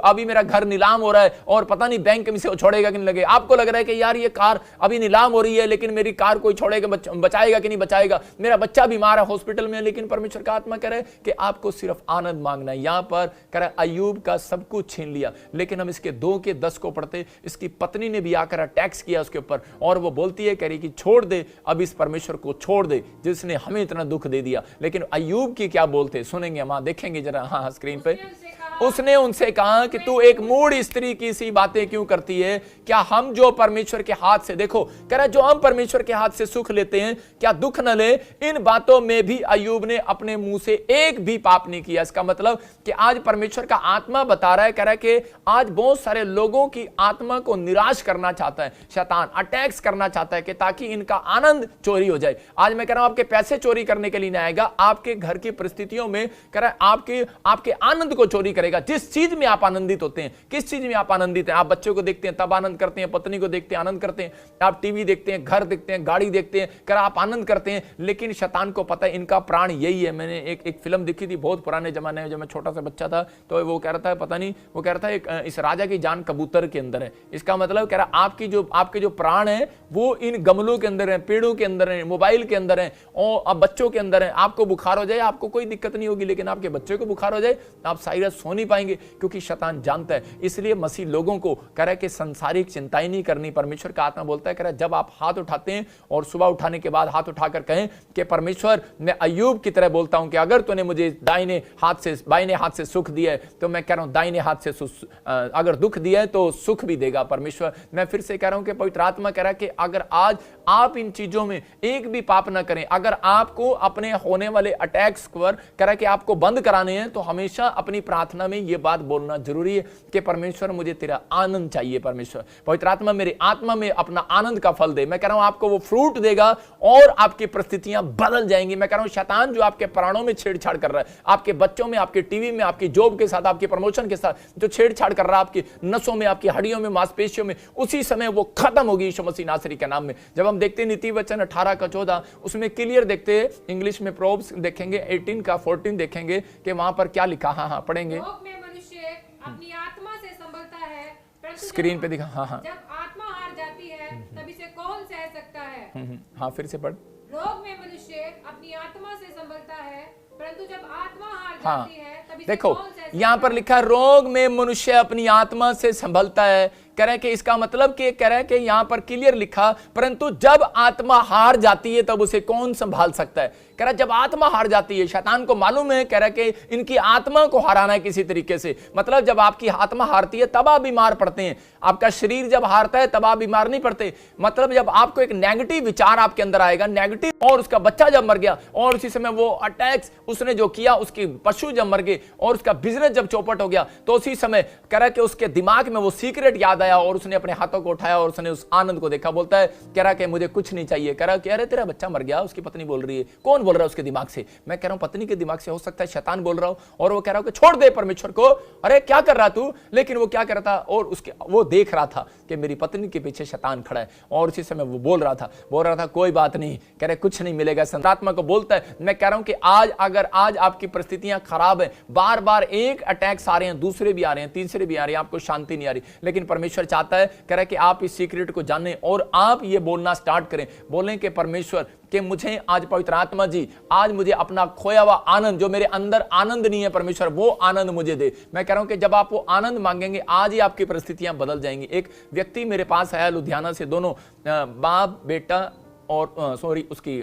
अभी मेरा घर नीलाम हो रहा है और पता नहीं बैंक में से छोड़ेगा कि नहीं लगे। आपको लग रहा है कि यार ये कार अभी नीलाम हो रही है लेकिन मेरी कार कोई छोड़ेगा, बचाएगा कि नहीं बचाएगा, मेरा बच्चा बीमार है हॉस्पिटल में। लेकिन परमेश्वर का आत्मा कह रहा है कि आपको सिर्फ आनंद मांगना है। यहां पर कह रहा है अय्यूब का सब कुछ छीन लिया, लेकिन हम इसके 2 के 10 को पढ़ते, इसकी पत्नी ने भी आकर अटैक्स किया उसके ऊपर और वो बोलती है, कह रही कि छोड़ दे, अब इस परमेश्वर को छोड़ दे जिसने हमें इतना दुख दे दिया। लेकिन अय्यूब की क्या बोलते सुनेंगे हम, देखेंगे जरा हाँ स्क्रीन पे। उसने उनसे कहा कि तू एक मूढ़ स्त्री की सी बातें क्यों करती है? क्या हम जो परमेश्वर के हाथ से, देखो कह रहा है, जो हम परमेश्वर के हाथ से सुख लेते हैं क्या दुख न ले? इन बातों में भी अय्यूब ने अपने मुंह से एक भी पाप नहीं किया। इसका मतलब कि आज परमेश्वर का आत्मा बता रहा है, कह रहा है कि आज बहुत सारे लोगों की आत्मा को निराश करना चाहता है शैतान, अटैक्स करना चाहता है कि ताकि इनका आनंद चोरी हो जाए। आज मैं कह रहा हूं आपके पैसे चोरी करने के लिए नहीं आएगा, आपके घर की परिस्थितियों में कह रहा है आपके आनंद को चोरी करेगा। जिस चीज में आप आनंदित होते हैं, किस चीज में आप आनंदित हैं? आप बच्चों को देखते हैं तब आनंद करते हैं, पत्नी को देखते हैं आनंद करते हैं, आप टीवी देखते हैं, घर देखते हैं, गाड़ी देखते हैं, कर आप आनंद करते हैं। लेकिन शैतान को पता है इनका प्राण यही है। मैंने एक फिल्म देखी थी बहुत पुराने जमाने में, जब मैं छोटा सा बच्चा था, तो वो कह रहा था, पता नहीं, वो कह रहा था इस राजा की जान कबूतर के अंदर है। इसका मतलब कह रहा आपके जो प्राण है वो इन गमलों के अंदर है, पेड़ों के अंदर है, मोबाइल के अंदर है और अब बच्चों के अंदर है। आपको बुखार हो जाए आपको कोई दिक्कत नहीं होगी, लेकिन आपके बच्चे को बुखार हो जाए आप सारी रात सो नहीं पाएंगे, क्योंकि शैतान जानता है। इसलिए मसीह लोगों को कह रहा है कि संसारिक चिंताएं नहीं करनी। परमेश्वर का आत्मा बोलता है, कह रहा है जब आप हाथ उठाते हैं और सुबह उठाने के बाद हाथ उठाकर कहें कि परमेश्वर, मैं अय्यूब की तरह बोलता हूं कि अगर तूने मुझे बाईने हाथ से सुख दिया है तो मैं कह रहा हूं दाहिने हाथ से अगर दुख दिया है तो सुख भी देगा परमेश्वर। मैं फिर से कह रहा हूं कि पवित्र आत्मा कह रहा है कि अगर आज आप इन चीजों में एक भी पाप ना करें, अगर आपको अपने होने वाले अटैक्स पर कह रहा है कि आपको बंद कराने हैं, तो हमेशा अपनी प्रार्थना में यह बात बोलना जरूरी है कि परमेश्वर मुझे तेरा आनंद चाहिए। परमेश्वर पवित्र आत्मा मेरी आत्मा में अपना आनंद का फल दे। मैं कह रहा हूं आपको वो फ्रूट देगा और आपकी परिस्थितियां बदल जाएंगी। मैं कह रहा हूं शैतान जो आपके प्राणों में छेड़छाड़ कर रहा है, आपके बच्चों में, आपके टीवी में, आपकी जॉब के साथ, आपके प्रमोशन के साथ जो छेड़छाड़ कर रहा है, आपकी नसों में, आपकी हड्डियों में, मांसपेशियों में, उसी समय वो खत्म होगी यीशु मसीह नासरी के नाम में। जब हम देखते हैं नीति वचन 18 का 14, उसमें क्लियर देखते हैं, इंग्लिश में प्रोव्स देखेंगे 18 का 14 देखेंगे कि वहां पर क्या लिखा। हाँ पढ़ेंगे। मनुष्य अपनी आत्मा से संभलता है, परंतु स्क्रीन पे दिखा। हाँ जब आत्मा हार जाती है तब इसे कौन सह सकता है? हाँ फिर से पढ़। रोग में मनुष्य अपनी आत्मा से संभलता है, परंतु जब आत्मा हार हाँ जाती है तब इसे देखो कौन सह सकता यहां पर लिखा रोग में मनुष्य अपनी आत्मा से संभलता है। कह रहे हैं कि इसका मतलब कि कह रहे हैं कि यहां पर क्लियर लिखा, परंतु जब आत्मा हार जाती है तब उसे कौन संभाल सकता है? कह रहा है जब आत्मा हार जाती है, शैतान को मालूम है, कह रहा है कि इनकी आत्मा को हराना है किसी तरीके से। मतलब जब आपकी आत्मा हारती है तब आप बीमार पड़ते हैं, आपका शरीर जब हारता है तब आप बीमार नहीं पड़ते। मतलब जब आपको एक नेगेटिव विचार आपके अंदर आएगा, नेगेटिव, और उसका बच्चा जब मर गया और उसी समय वो अटैक्स उसने जो किया, उसके पशु जब मर गए और उसका बिजनेस बिजनेस जब चौपट हो गया तो उसी समय कह रहा है कि उसके दिमाग में वो सीक्रेट याद आया और उसने अपने हाथों को उठाया और उसने उस आनंद को देखा। बोलता है कह रहा कि मुझे कुछ नहीं चाहिए। कह रहा कि अरे तेरा बच्चा मर गया। उसकी पत्नी बोल रही है। कौन बोल रहा है उसके दिमाग से? मैं कह रहा हूं पत्नी के दिमाग से, हो सकता है शैतान बोल रहा हो। और वो कह रहा हो कि छोड़ दे परमेश्वर को, अरे क्या कर रहा तू? लेकिन वो क्या कर रहा था, और उसके वो देख रहा था कि मेरी पत्नी के पीछे शैतान खड़ा है। और उसी समय वो बोल रहा था कोई बात नहीं, कह रहे कुछ नहीं मिलेगा। संतात्मा को बोलता है मैं कह रहा हूं कि अगर आज आपकी परिस्थितियां खराब है, बार बार एक अटैक्स आ रहे हैं, दूसरे भी आ रहे हैं, तीसरे भी आ रहे हैं, आपको शांति नहीं आ रही, लेकिन परमेश्वर चाहता है कह रहा है कि आप इस सीक्रेट को जानें और आप ये बोलना स्टार्ट करें। बोलें कि परमेश्वर कि मुझे आज पवित्र आत्मा जी, आज मुझे अपना खोया हुआ आनंद, जो मेरे अंदर आनंद नहीं है परमेश्वर, वो आनंद मुझे दे। मैं कह रहा हूं कि जब आप वो आनंद मांगेंगे, आज ही आपकी परिस्थितियां बदल जाएंगी। एक व्यक्ति मेरे पास आया लुधियाना से, दोनों बाप बेटा और उसकी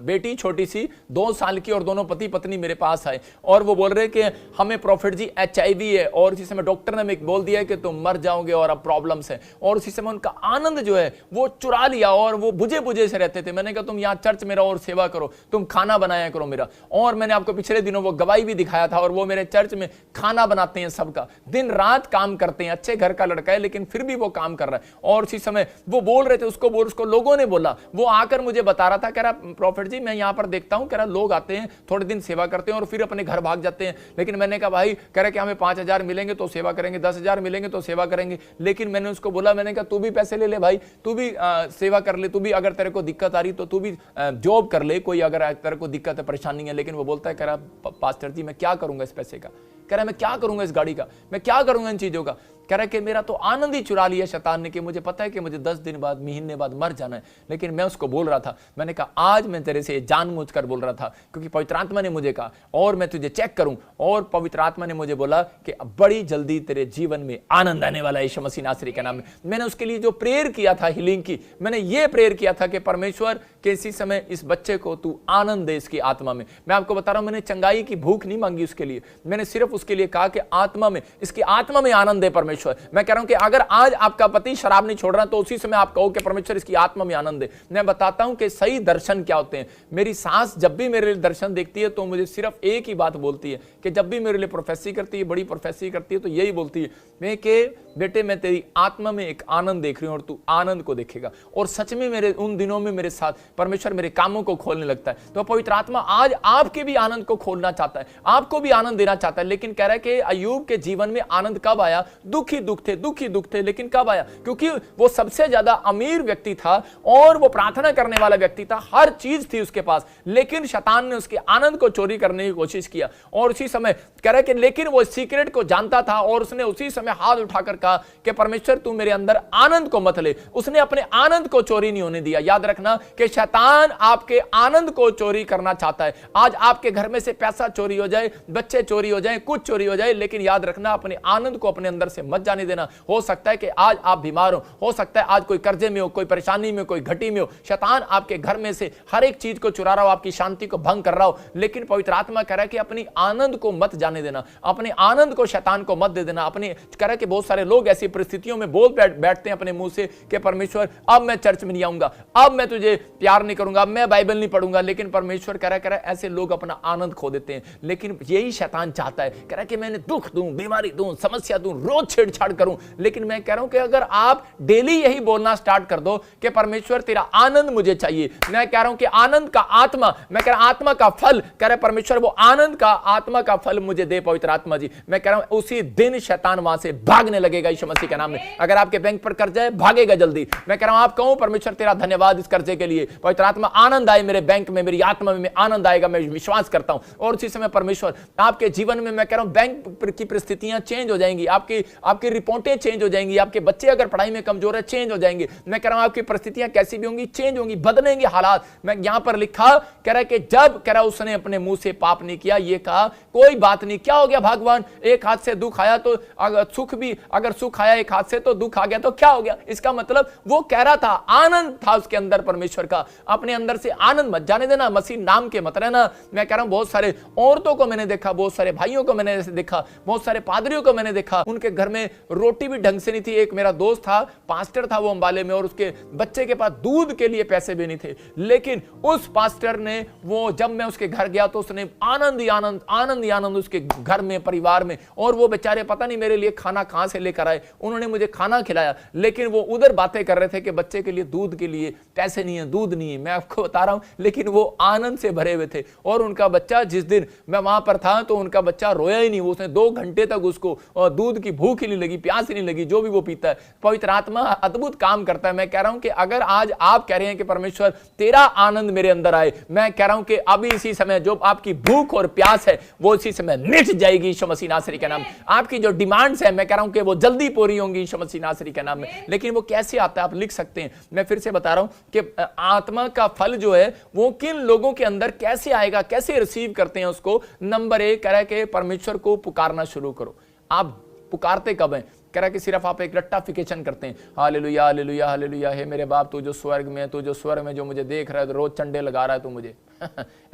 बेटी छोटी सी 2 साल की, और दोनों पति पत्नी मेरे पास आए और वो बोल रहे कि हमें प्रॉफिट जी HIV है और इसी समय डॉक्टर ने हमें बोल दिया है कि तुम मर जाओगे और अब प्रॉब्लम्स है। और इसी समय उनका आनंद जो है वो चुरा लिया और वो बुझे बुझे से रहते थे। मैंने कहा तुम यहाँ चर्च में रहो और सेवा करो, तुम खाना बनाया करो मेरा। और मैंने आपको पिछले दिनों वो गवाही भी दिखाया था, और वो मेरे चर्च में खाना बनाते हैं, सबका दिन रात काम करते हैं, अच्छे घर का लड़का है लेकिन फिर भी वो काम कर रहा है। और उसी समय वो बोल रहे थे, उसको लोगों ने बोला, वो आकर मुझे बता रहा था, कह रहा प्रॉफिट जी मैं यहां पर देखता हूं, कह रहा लोग आते हैं, थोड़े दिन सेवा करते हैं और फिर अपने घर भाग जाते हैं। लेकिन मैंने कहा भाई, कह रहा कि हमें 5,000 मिलेंगे तो सेवा करेंगे, 10,000 मिलेंगे तो सेवा करेंगे। लेकिन मैंने उसको बोला, मैंने कहा तू भी पैसे ले ले भाई, तू भी सेवा कर ले, तू भी अगर तेरे को दिक्कत आ रही तो तू भी जॉब कर ले, कोई अगर तेरे को दिक्कत है, परेशानी है। लेकिन वो बोलता है, कह रहा पास्टर जी मैं क्या करूंगा इस पैसे का, कह रहा मैं क्या करूंगा इस गाड़ी का, मैं क्या करूंगा इन चीजों का। कह रहा कि मेरा तो आनंद ही चुरा लिया शैतान ने, कि मुझे पता है कि मुझे 10 दिन बाद, महीने बाद मर जाना है। लेकिन मैं उसको बोल रहा था, मैंने कहा आज मैं तेरे से जानबूझकर बोल रहा था क्योंकि पवित्र आत्मा ने मुझे कहा और मैं तुझे चेक करूं, और पवित्र आत्मा ने मुझे बोला कि बड़ी जल्दी तेरे जीवन में आनंद आने वाला है यीशु मसीह नासरी के नाम में। मैंने उसके लिए जो प्रेयर किया था हीलिंग की, मैंने ये प्रेयर किया था कि परमेश्वर के इसी समय इस बच्चे को तू आनंद दे इसकी आत्मा में। मैं आपको बता रहा हूं, मैंने चंगाई की भूख नहीं मांगी उसके लिए, मैंने सिर्फ उसके लिए कहा कि आत्मा में, इसकी आत्मा में आनंद दे परमेश्वर। मैं कह रहा हूं कि अगर आज आपका पति शराब नहीं छोड़ रहा तो उसी समय आप कहो कि परमेश्वर इसकी आत्मा में आनंद दे। मैं बताता हूं कि सही दर्शन क्या होते हैं। मेरी सास जब भी मेरे लिए दर्शन देखती है तो मुझे सिर्फ एक ही बात बोलती है कि जब भी मेरे लिए प्रोफेसी करती है, बड़ी प्रोफेसी करती है, तो यही बोलती है मैं कि बेटे मैं तेरी आत्मा में एक आनंद देख रही हूं और तू आनंद को देखेगा। और सच में मेरे उन दिनों में मेरे साथ परमेश्वर मेरे कामों को खोलने लगता है। तो पवित्र आत्मा आज आपके भी आनंद को खोलना चाहता है, आपको भी आनंद देना चाहता है। लेकिन कह रहा है कि अय्यूब के जीवन में आनंद कब आया? दुख ही दुख थे, लेकिन कब आया? क्योंकि वो सबसे ज्यादा अमीर व्यक्ति था और वो प्रार्थना करने वाला व्यक्ति था, हर चीज थी उसके पास, लेकिन शैतान ने उसके आनंद को चोरी करने की कोशिश किया। और उसी समय कह रहा है कि लेकिन वो सीक्रेट को जानता था और उसने उसी समय हाथ उठाकर कहा कि परमेश्वर तू मेरे अंदर आनंद को मत ले। उसने अपने आनंद को चोरी नहीं होने दिया। याद रखना कि शैतान आपके आनंद को चोरी करना चाहता है। आज आपके घर में से पैसा चोरी हो जाए, बच्चे चोरी हो जाए, कुछ चोरी हो जाए, लेकिन याद रखना अपने आनंद को अपने अंदर से मत जाने देना। हो सकता है कि आज आप बीमार हो सकता है आज कोई कर्जे में हो, कोई परेशानी में, कोई घटी में हो, शैतान आपके घर में से हर एक चीज को चुरा रहा हो, आपकी शांति को भंग कर रहा हो। लेकिन पवित्र आत्मा कह रहा है कि अपनी आनंद को मत जाने देना, अपने आनंद को शैतान को मत दे देना। अपने कह रहा है कि बहुत सारे लोग ऐसी परिस्थितियों में बोल बैठते हैं अपने मुंह से कि परमेश्वर अब मैं चर्च में नहीं आऊंगा, अब मैं तुझे प्यार नहीं करूंगा, अब मैं बाइबल नहीं पढ़ूंगा। लेकिन परमेश्वर कह रहा है ऐसे लोग अपना आनंद खो देते हैं। लेकिन यही शैतान चाहता है, कह रहा है कि मैंने दुख दूं, बीमारी दूं, समस्या दूं, रोज छेड़छाड़ करूं। लेकिन मैं कह रहा हूं कि अगर आप डेली यही बोलना स्टार्ट कर दो कि परमेश्वर तेरा आनंद मुझे चाहिए, मैं कह रहा हूं कि आनंद का आत्मा, मैं कह रहा हूं आत्मा का फल, कह रहा है परमेश्वर वो आनंद का आत्मा का फल मुझे दे पवित्र आत्मा जी। मैं कह रहा हूं उसी दिन शैतान वहां से भागने लगेगा यीशु मसीह के नाम में। अगर आपके बैंक पर कर्जा है भागेगा जल्दी। मैं कह रहा हूं आप कहो परमेश्वर तेरा धन्यवाद इस कर्जे के लिए, पवित्र आत्मा आनंद आए मेरे बैंक में, मेरी आत्मा में आनंद आएगा, मैं विश्वास करता हूं। और उसी समय परमेश्वर आपके जीवन में, मैं कह रहा हूं बैंक की परिस्थितियां चेंज हो जाएंगी, आपकी रिपोर्टें चेंज हो जाएंगी, आपके बच्चे अगर पढ़ाई में कमजोर है चेंज हो जाएंगे। मैं कह रहा हूं आपकी परिस्थितियां कैसी भी होंगी चेंज होंगी, बदलेंगे हालात। मैं यहां पर लिखा कह रहा है कि जब कह रहा उसने अपने मुंह से पाप नहीं किया, ये कहा कोई बात नहीं, क्या हो गया भगवान, एक हाथ से दुख आया तो अगर सुख आया एक हाथ से तो दुख आ गया तो क्या हो गया। इसका मतलब वो कह रहा था आनंद था उसके अंदर परमेश्वर का, अपने अंदर से आनंद मत जाने देना, मसीह नाम के मत रहना। मैं कह रहा हूं बहुत सारे औरतों को मैंने देखा, बहुत सारे भाइयों को मैंने देखा, बहुत सारे पादरियों को मैंने देखा, उनके घर में रोटी भी ढंग से नहीं थी। एक मेरा दोस्त था, पास्टर था वो अंबाले में, और उसके बच्चे के पास दूध के लिए पैसे भी नहीं थे, लेकिन उस पास्टर ने, वो जब मैं उसके घर गया तो उसने आनंद ही आनंद, आनंद ही आनंद उसके घर में, परिवार में। और वो बेचारे पता नहीं मेरे लिए खाना कहां से लेकर आए, उन्होंने मुझे खाना खिलाया, लेकिन वो उधर बातें कर रहे थे कि बच्चे के लिए दूध के लिए पैसे नहीं है, दूध नहीं है। मैं आपको बता रहा हूं, लेकिन वो आनंद से भरे हुए थे। और उनका बच्चा, जिस दिन मैं वहां पर था तो उनका बच्चा रोया ही नहीं, उसने 2 घंटे तक उसको दूध की भूख ही नहीं लगी, प्यास ही नहीं लगी, जो भी वो पीता है। पवित्र आत्मा अद्भुत काम करता है। मैं कह रहा हूं कि अगर आज आप कह रहे हैं कि परमेश्वर तेरा आनंद मेरे अंदर आए, मैं कह रहा हूं कि अभी इसी समय जो आपकी भूख और प्यास है वो इसी समय मिट जाएगी यीशु मसीह नासरी के नाम। आपकी जो डिमांड्स है, मैं कह रहा हूं कि वो जल्दी पूरी होंगी यीशु मसीह नासरी के नाम में। लेकिन वो कैसे आता है आप लिख सकते हैं। मैं फिर से बता रहा हूं कि आत्मा का फल जो है वो किन लोगों के अंदर कैसे आएगा, कैसे रिसीव करते हैं उसको। नंबर 1 कह रहा है कि परमेश्वर को पुकारना शुरू करो। आप पुकारते कब हैं? कह रहा है कि सिर्फ आप एक रट्टाफिकेशन करते हैं, हालेलुया हालेलुया हालेलुया, हे मेरे बाप तू जो स्वर्ग में है, तू जो स्वर्ग में जो मुझे देख रहा है, रोज चंडे लगा रहा है तू मुझे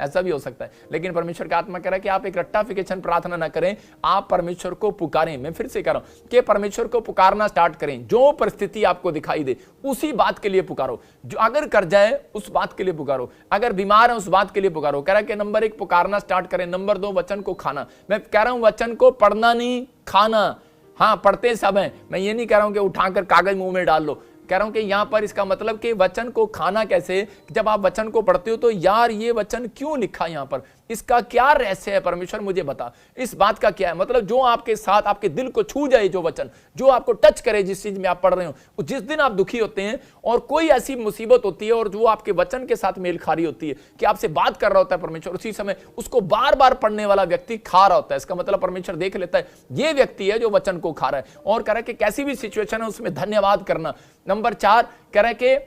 ऐसा भी हो सकता है। लेकिन परमेश्वर का आत्मा कह रहा है कि आप एक रट्टाफिकेशन प्रार्थना ना करें, आप परमेश्वर को पुकारें। मैं फिर से कह रहा हूं कि परमेश्वर को पुकारना स्टार्ट करें। जो परिस्थिति आपको दिखाई दे उसी बात के लिए पुकारो। जो अगर कर जाए उस बात के लिए पुकारो, अगर बीमार है उस बात के लिए पुकारो। कह रहा है कि नंबर 1 पुकारना स्टार्ट करें। नंबर 2 वचन को खाना। मैं कह रहा हूं वचन को पढ़ना नहीं, खाना। हाँ, पढ़ते सब हैं, मैं ये नहीं कह रहा हूं कि उठाकर कागज मुंह में डाल लो। कह रहा हूं कि यहां पर इसका मतलब कि वचन को खाना कैसे। जब आप वचन को पढ़ते हो तो यार ये वचन क्यों लिखा यहां पर, इसका क्या रहस्य है परमेश्वर मुझे बता, इस बात का क्या है मतलब। जो आपके साथ आपके दिल को छू जाए, जो वचन जो आपको टच करे, जिस चीज में आप पढ़ रहे हो, जिस दिन आप दुखी होते हैं और कोई ऐसी मुसीबत होती है और जो आपके वचन के साथ मेल खा रही होती है कि आपसे बात कर रहा होता है परमेश्वर, उसी समय उसको बार बार पढ़ने वाला व्यक्ति खा रहा होता है। इसका मतलब परमेश्वर देख लेता है ये व्यक्ति है जो वचन को खा रहा है। और कह रहा है कि कैसी भी सिचुएशन है उसमें धन्यवाद करना। नंबर 4 कह रहा है कि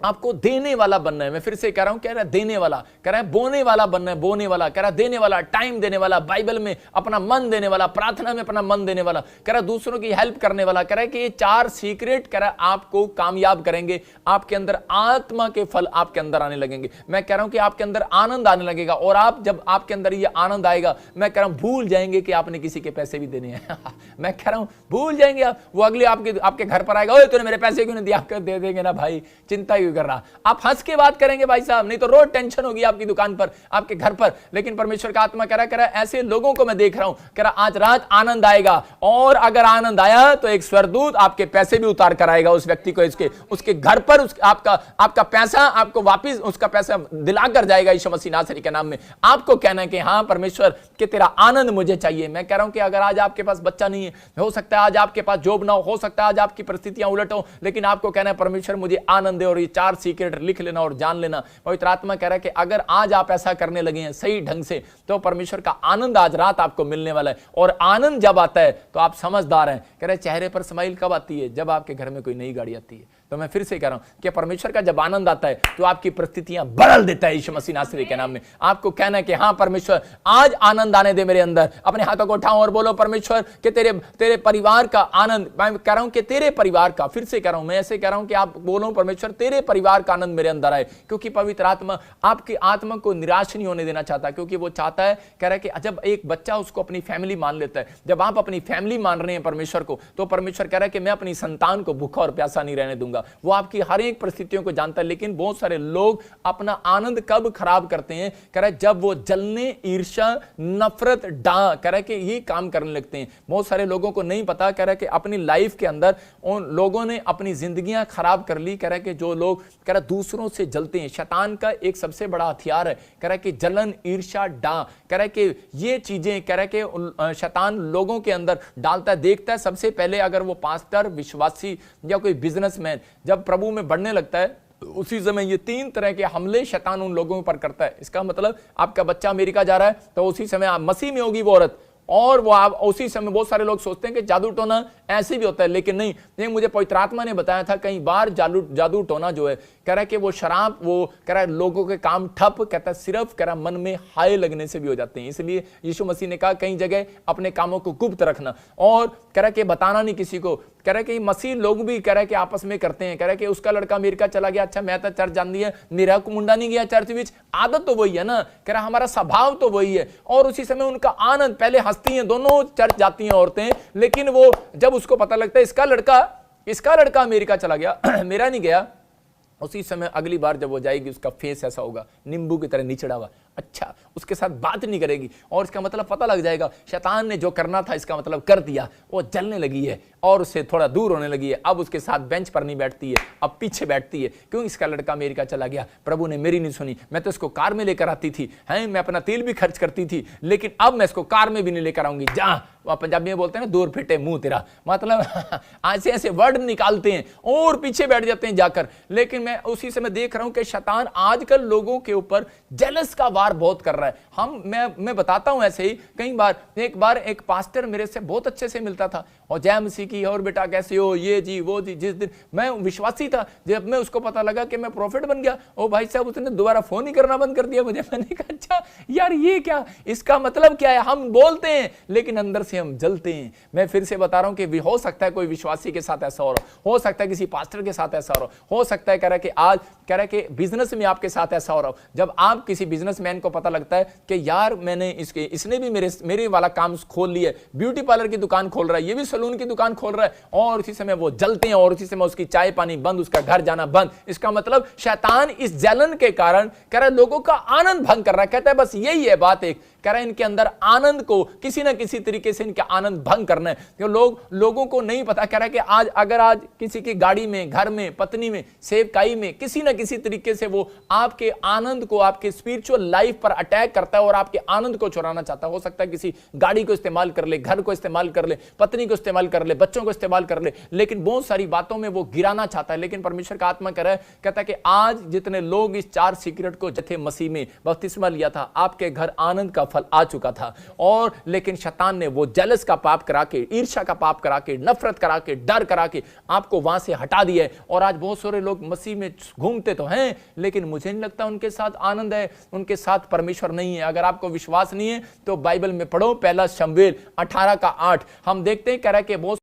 आपको देने वाला बनना है। मैं फिर से कह रहा हूं, कह रहा है देने वाला, कह रहा है बोने वाला बनना है, बोने वाला, कह रहा है देने वाला, टाइम देने वाला, बाइबल में अपना मन देने वाला, प्रार्थना में अपना मन देने वाला, कह रहा है दूसरों की हेल्प करने वाला। कह रहा है कि ये 4 सीक्रेट कह रहा है आपको कामयाब करेंगे। आपके अंदर आत्मा के फल आपके अंदर आने लगेंगे। मैं कह रहा हूं कि आपके अंदर आनंद आने लगेगा। और आप जब आपके अंदर ये आनंद आएगा, मैं कह रहा हूं भूल जाएंगे कि आपने किसी के पैसे भी देने हैं मैं कह रहा हूं भूल जाएंगे आप। वो अगले आपके घर पर आएगा, ओए तूने मेरे पैसे क्यों नहीं दिया? आपको दे देंगे ना भाई, चिंता क्यों कर रहा। आप हंस के बात करेंगे भाई साहब, नहीं तो रोज टेंशन होगी आपकी दुकान पर, आपके घर पर। लेकिन परमेश्वर का आत्मा कह रहा है ऐसे लोगों को मैं देख रहा हूं, कह रहा आज रात आनंद आएगा। और अगर आनंद आया तो एक स्वर्गदूत आपके पैसे भी उतार कर आएगा उस व्यक्ति को, उसके घर पर आपका पैसा आपको वापिस उसका पैसा दिला कर जाएगा यीशु मसीह नासरी के नाम में। आपको कहना है कि हाँ परमेश्वर कि तेरा आनंद मुझे चाहिए। मैं कह रहा हूं कि अगर आज आपके पास बच्चा नहीं है, हो सकता है आज आपके पास जॉब ना हो सकता है आज आपकी परिस्थितियां उलट हो, लेकिन आपको कहना है परमेश्वर मुझे आनंद दे। और ये 4 सीक्रेट लिख लेना और जान लेना। पवित्र आत्मा कह रहा है कि अगर आज आप ऐसा करने लगे हैं सही ढंग से, तो परमेश्वर का आनंद आज रात आपको मिलने वाला है। और आनंद जब आता है तो आप समझदार हैं। कह रहे चेहरे पर स्माइल कब आती है? जब आपके घर में कोई नई गाड़ी आती है। तो मैं फिर से कह रहा हूं कि परमेश्वर का जब आनंद आता है तो आपकी परिस्थितियां बदल देता है यीशु मसीह नासरी के नाम में। आपको कहना है कि हाँ परमेश्वर आज आनंद आने दे मेरे अंदर। अपने हाथों को उठाओ और बोलो परमेश्वर कि तेरे परिवार का आनंद, मैं कह रहा हूं कि तेरे परिवार का, फिर से कह रहा हूं, मैं ऐसे कह रहा हूं कि आप बोलो परमेश्वर तेरे परिवार का आनंद मेरे अंदर आए। क्योंकि पवित्र आत्मा आपकी आत्मा को निराश नहीं होने देना चाहता, क्योंकि वो चाहता है, कह रहा है कि जब एक बच्चा उसको अपनी फैमिली मान लेता है, जब आप अपनी फैमिली मान रहे हैं परमेश्वर को, तो परमेश्वर कह रहा है कि मैं अपनी संतान को भूखा और प्यासा नहीं रहने दूंगा। वो आपकी हर एक परिस्थितियों को जानता है। लेकिन बहुत सारे लोग अपना आनंद कब खराब करते हैं? कह रहा है जब वो जलने, ईर्ष्या, नफरत, कह रहा है कि ये काम करने लगते हैं। बहुत सारे लोगों को नहीं पता, कह रहा है कि अपनी लाइफ के अंदर उन लोगों ने अपनी जिंदगियां खराब कर ली। कह रहा है कि जो लोग कह रहा है दूसरों से जलते हैं, शैतान का एक सबसे बड़ा हथियार है, कह रहा है कि जलन, ईर्ष्या, कह रहा है कि ये चीजें कह रहा है कि शैतान लोगों के अंदर डालता है। देखता है सबसे पहले अगर वो पास्टर, विश्वासी या कोई बिजनेसमैन जब प्रभु में बढ़ने लगता है, उसी समय ये 3 तरह के हमले शैतान उन लोगों पर करता है। इसका मतलब आपका बच्चा अमेरिका जा रहा है तो उसी समय आप मसीह में होगी वो औरत, और वो आप उसी समय, बहुत सारे लोग सोचते हैं कि जादू टोना ऐसे भी होता है, लेकिन नहीं। मुझे पवित्र आत्मा ने बताया था कई बार जादू टोना जो है कह रहा है कि वो शराब, वो कह रहा है लोगों के काम ठप, कहता है सिर्फ कह रहा मन में हाय लगने से भी हो जाते हैं। इसलिए यीशु मसीह ने कहा कई जगह अपने कामों को गुप्त रखना, और कह रहा है कि बताना नहीं किसी को। कह रहा है कि मसीह लोग भी कह रहा है कि आपस में करते हैं। कह रहा है कि उसका लड़का अमेरिका चला गया, अच्छा मैं तो चर्च जान दी है, मेरा मुंडा नहीं गया चर्च विच, आदत तो वही है ना, कह रहा हमारा स्वभाव तो वही है। और उसी समय उनका आनंद, पहले हंसती हैं, दोनों चर्च जाती हैं औरतें, लेकिन वो जब उसको पता लगता है इसका लड़का अमेरिका चला गया मेरा नहीं गया, उसी समय अगली बार जब वो जाएगी उसका फेस ऐसा होगा नींबू की तरह निचड़ा हुआ, अच्छा उसके साथ बात नहीं करेगी, और इसका मतलब पता लग जाएगा शैतान ने जो करना था इसका मतलब कर दिया, वो जलने लगी है और उससे थोड़ा दूर होने लगी है। अब उसके साथ बेंच पर नहीं बैठती है, अब पीछे बैठती है, क्यों? इसका लड़का अमेरिका चला गया, प्रभु ने मेरी नहीं सुनी, मैं तो इसको कार में लेकर आती थी, हैं मैं अपना तेल भी खर्च करती थी, लेकिन अब मैं इसको कार में भी नहीं लेकर आऊंगी, जा। वह पंजाबी में बोलते हैं ना, दूर फिटे मुंह तेरा, मतलब ऐसे ऐसे वर्ड निकालते हैं और पीछे बैठ जाते हैं जाकर। लेकिन मैं उसी समय देख रहा हूं कि शैतान आजकल लोगों के ऊपर जेलस का वार बहुत कर रहा है। मैं बताता हूं ऐसे ही, कई बार एक पास्टर मेरे से बहुत अच्छे से मिलता था, और जय मसीह की, और बेटा कैसे हो, ये जी वो जी। जिस दिन मैं विश्वासी था, जब मैं उसको पता लगा कि मैं प्रॉफिट बन गया, ओ भाई साहब उसने दोबारा फोन ही करना बंद कर दिया मुझे। मैंने कहा अच्छा यार ये क्या, इसका मतलब क्या है? हम बोलते हैं लेकिन अंदर से हम जलते हैं। मैं फिर से बता रहा हूं कि हो सकता है कोई विश्वासी के साथ ऐसा हो सकता है किसी पास्टर के साथ ऐसा हो सकता है कह रहा है कि आज कह रहा है कि बिजनेस में आपके साथ ऐसा हो रहा हो। जब आप किसी बिजनेसमैन को पता लगता है कि यार मैंने इसने भी मेरे वाला काम खोल लिया, ब्यूटी पार्लर की दुकान खोल रहा है, ये भी सलून की दुकान खोल रहा है, और उसी समय वो जलते हैं, और उसी समय उसकी चाय पानी बंद, उसका घर जाना बंद। इसका मतलब शैतान इस जलन के कारण कह रहा है लोगों का आनंद भंग कर रहा है। कहता है बस यही है बात, एक कह रहा है इनके अंदर आनंद को किसी ना किसी तरीके से इनका आनंद भंग करना है। क्यों लोगों को नहीं पता। कह रहा है कि आज किसी की गाड़ी में, घर में, पत्नी में, सेवकाई में किसी ना किसी तरीके से वो आपके आनंद को, आपके स्पिरिचुअल लाइफ पर अटैक करता है और आपके आनंद को चुराना चाहता है। हो सकता है किसी गाड़ी को इस्तेमाल कर ले, घर को इस्तेमाल कर ले, पत्नी को इस्तेमाल कर ले, बच्चों को इस्तेमाल कर ले, लेकिन बहुत सारी बातों में वो गिराना चाहता है। लेकिन परमेश्वर का आत्मा कह रहा है, कहता है कि आज जितने लोग इस 4 सीक्रेट को जथे मसीह में बपतिस्मा लिया था, आपके घर आनंद का फल आ चुका था। और लेकिन शैतान ने वो जेलस का पाप करा के, ईर्ष्या का पाप करा के, नफरत करा के, डर करा के आपको वहां से हटा दिया है। और आज बहुत सारे लोग मसीह में घूमते तो हैं, लेकिन मुझे नहीं लगता उनके साथ आनंद है, उनके साथ परमेश्वर नहीं है। अगर आपको विश्वास नहीं है तो बाइबल में पढ़ो, पहला शमूएल 18 का 8। हम देखते हैं कह रहा है कि बहुत